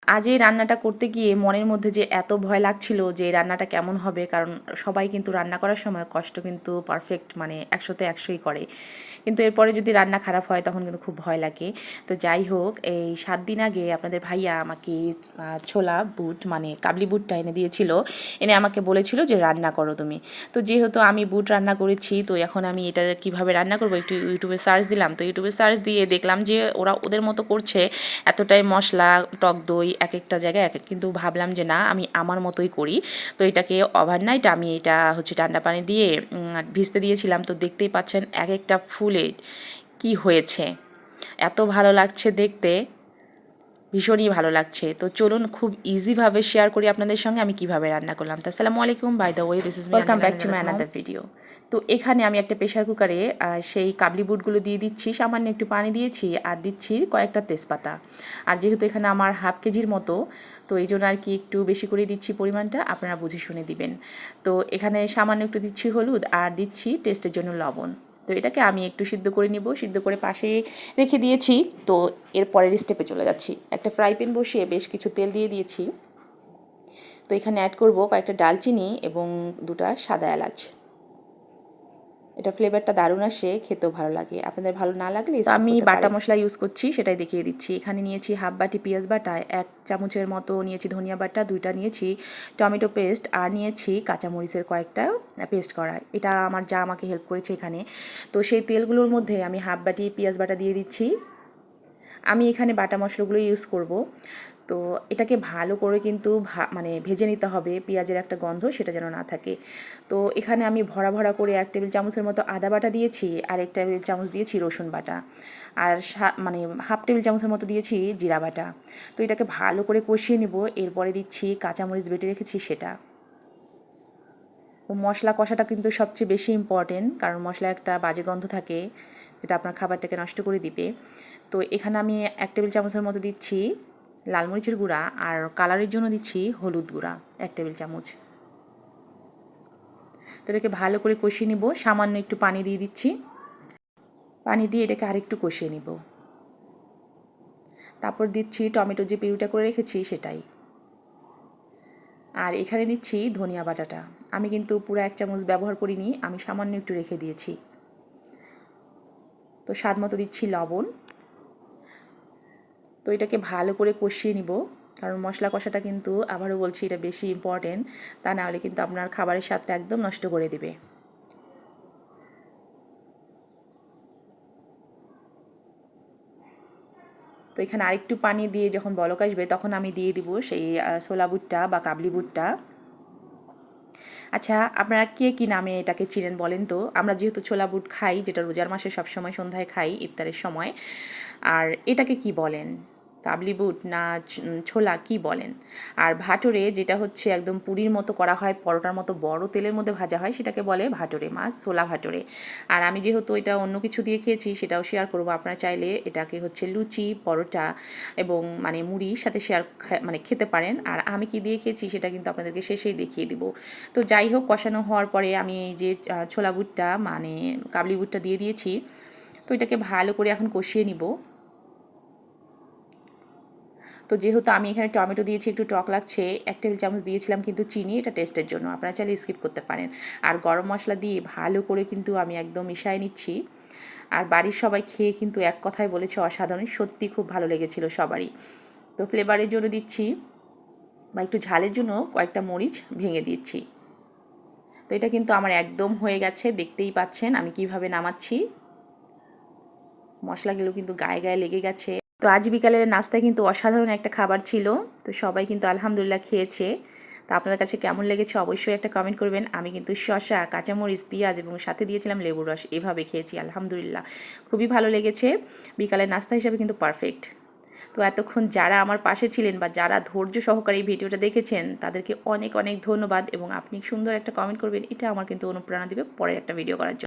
আজ এই রান্নাটা করতে গিয়ে মনের মধ্যে যে এত ভয় লাগছিল যে রান্নাটা কেমন হবে, কারণ সবাই কিন্তু রান্না করার সময় কষ্ট কিন্তু পারফেক্ট মানে 100তে 100ই করে, কিন্তু এরপরে যদি রান্না খারাপ হয় তখন কিন্তু খুব ভয় লাগে। তো যাই হোক, এই 7 দিন আগে আপনাদের ভাইয়া আমাকে ছোলা বুট মানে কাবলি বুটটা এনে দিয়েছিল, এনে আমাকে বলেছিল যে রান্না করো তুমি। তো যেহেতু আমি বুট রান্না করেছি, তো এখন আমি এটা কিভাবে রান্না করবো একটু ইউটিউবে সার্চ দিলাম। তো ইউটিউবে সার্চ দিয়ে দেখলাম যে ওরা ওদের মতো করছে, এতটাই মশলা, টক দই, এক একটা জায়গায় এক এক, কিন্তু ভাবলাম যে না, আমি আমার মতোই করি। তো এটাকে ওভারনাইট আমি এটা হচ্ছে ঠান্ডা পানি দিয়ে ভিজতে দিয়েছিলাম। তো দেখতেই পাচ্ছেন এক একটা ফুলে কি হয়েছে, এত ভালো লাগছে দেখতে, ভীষণই ভালো লাগছে। তো চলুন খুব ইজিভাবে শেয়ার করি আপনাদের সঙ্গে আমি কিভাবে রান্না করলাম। তো আসসালামু আলাইকুম, by the way this is me, welcome back to my another video. তো এখানে আমি একটা প্রেশার কুকারে সেই কাবলি বুটগুলো দিয়ে দিচ্ছি, সামান্য একটু পানি দিয়েছি আর দিচ্ছি কয়েকটা তেজপাতা। আর যেহেতু এখানে আমার হাফ কেজির মতো, তো এই জন্য আর কি একটু বেশি করে দিচ্ছি পরিমাণটা, আপনারা বুঝে শুনে দিবেন। তো এখানে সামান্য একটু দিচ্ছি হলুদ আর দিচ্ছি টেস্টের জন্য লবণ। তো এটাকে আমি একটু সিদ্ধ করে নিব, সিদ্ধ করে পাশে রেখে দিয়েছি। তো এর পরের স্টেপে চলে যাচ্ছি। একটা ফ্রাই প্যান বসিয়ে বেশ কিছু তেল দিয়ে দিয়েছি। তো এখানে অ্যাড করব কয়েকটা ডালচিনি এবং দুটা সাদা এলাচ। এটা ফ্লেভারটা দারুণ আসে, খেতেও ভালো লাগে। আপনাদের ভালো না লাগলে আমি বাটা মশলা ইউজ করছি, সেটাই দেখিয়ে দিচ্ছি। এখানে নিয়েছি হাফ বাটি পেঁয়াজ বাটা, 1 চামচের মতো নিয়েছি ধনিয়া বাটা, 2টা নিয়েছি টমেটো পেস্ট, আর নিয়েছি কাঁচামরিচের কয়েকটা পেস্ট করা। এটা আমার যা আমাকে হেল্প করেছে এখানে। তো সেই তেলগুলোর মধ্যে আমি হাফ বাটি পেঁয়াজ বাটা দিয়ে দিচ্ছি। আমি এখানে বাটা মশলাগুলো ইউজ করব। তো এটাকে ভালো করে কিন্তু মানে ভেজে নিতে হবে, পেঁয়াজের একটা গন্ধ সেটা যেন না থাকে। তো এখানে আমি ভরা ভরা করে 1 টেবিল চামচের মতো আদা বাটা দিয়েছি, আর 1 টেবিল চামচ দিয়েছি রসুন বাটা, আর মানে হাফ টেবিল চামচের মতো দিয়েছি জিরা বাটা। তো এটাকে ভালো করে কষিয়ে নিব। এরপরে দিচ্ছি কাঁচামরিচ বেটে রেখেছি সেটা। তো মশলা কষাটা কিন্তু সবচেয়ে বেশি ইম্পর্টেন্ট, কারণ মশলা একটা বাজে গন্ধ থাকে যেটা আপনার খাবারটাকে নষ্ট করে দিবে। তো এখানে আমি 1 টেবিল চামচের মতো দিচ্ছি লাল মরিচের গুঁড়া, আর কালারের জন্য দিচ্ছি হলুদ গুঁড়া 1 টেবিল চামচ। তো এটাকে ভালো করে কষিয়ে নিব, সামান্য একটু পানি দিয়ে দিচ্ছি। পানি দিয়ে এটাকে আরেকটু কষিয়ে নিব। তারপর দিচ্ছি টমেটো যে পিউরিটা করে রেখেছি সেটাই। আর এখানে দিচ্ছি ধনিয়া বাটাটা। আমি কিন্তু পুরো 1 চামচ ব্যবহার করিনি, আমি সামান্য একটু রেখে দিয়েছি। তো স্বাদ মতো দিচ্ছি লবণ। তো এটাকে ভালো করে কষিয়ে নিব, কারণ মশলা কষাটা কিন্তু আবারও বলছি এটা বেশি ইম্পর্টেন্ট, তা না হলে কিন্তু আপনার খাবারের স্বাদটা একদম নষ্ট করে দেবে। তো এখানে আরেকটু পানি দিয়ে যখন বলক আসবে তখন আমি দিয়ে দিব সেই ছোলা বুটটা বা কাবলি বুটটা। আচ্ছা, আপনারা কে কী নামে এটাকে চিনেন বলেন তো? আমরা যেহেতু ছোলা বুট খাই, যেটা রোজার মাসে সবসময় সন্ধ্যায় খাই ইফতারের সময়, আর এটাকে কি বলেন? কাবলি বুট না ছোলা কি বলেন? আর ভাটুরে যেটা হচ্ছে একদম পুরীর মতো করা হয়, পরোটার মতো বড় তেলের মধ্যে ভাজা হয়, সেটাকে বলে ভাটুরে মাছ, ছোলা ভাটুরে। আর আমি যেহেতু এটা অন্য কিছু দিয়ে খেয়েছি সেটাও শেয়ার করবো। আপনারা চাইলে এটাকে হচ্ছে লুচি, পরোটা এবং মানে মুড়ির সাথে মানে খেতে পারেন। আর আমি কি দিয়ে খেয়েছি সেটা কিন্তু আপনাদেরকে শেষেই দেখিয়ে দিব। তো যাই হোক, কষানো হওয়ার পরে আমি এই যে ছোলা বুটটা মানে কাবলি বুটটা দিয়ে দিয়েছি। তো এটাকে ভালো করে এখন কষিয়ে নিব। তো যেহেতু আমি এখানে টমেটো দিয়েছি, একটু টক লাগছে, 1 টেবিল চামচ দিয়েছিলাম কিন্তু চিনি, এটা টেস্টের জন্য, আপনারা চাইলে স্কিপ করতে পারেন। আর গরম মশলা দিয়ে ভালো করে কিন্তু আমি একদম মিশিয়ে নিচ্ছি। আর বাড়ির সবাই খেয়ে কিন্তু এক কথায় বলেছে অসাধারণ, সত্যি খুব ভালো লেগেছিল সবারই। তো ফ্লেভারের জন্য দিচ্ছি বা একটু ঝালের জন্য কয়েকটা মরিচ ভেঙে দিচ্ছি। তো এটা কিন্তু আমার একদম হয়ে গেছে, দেখতেই পাচ্ছেন আমি কিভাবে নামাচ্ছি। মশলাগুলো কিন্তু গায়ে গায়ে লেগে গেছে। তো আজ বিকালের নাস্তায় কিন্তু অসাধারণ একটা খাবার ছিল। তো সবাই কিন্তু আলহামদুলিল্লাহ খেয়েছে। তো আপনাদের কাছে কেমন লেগেছে অবশ্যই একটা কমেন্ট করবেন। আমি কিন্তু শসা, কাঁচামরিচ, পেঁয়াজ এবং সাথে দিয়েছিলাম লেবুর রস, এভাবে খেয়েছি আলহামদুলিল্লাহ, খুবই ভালো লেগেছে। বিকালের নাস্তা হিসাবে কিন্তু পারফেক্ট। তো এতক্ষণ যারা আমার পাশে ছিলেন বা যারা ধৈর্য সহকারে এই ভিডিওটা দেখেছেন তাদেরকে অনেক অনেক ধন্যবাদ, এবং আপনি সুন্দর একটা কমেন্ট করবেন, এটা আমার কিন্তু অনুপ্রেরণা দেবে পরের একটা ভিডিও করার জন্য।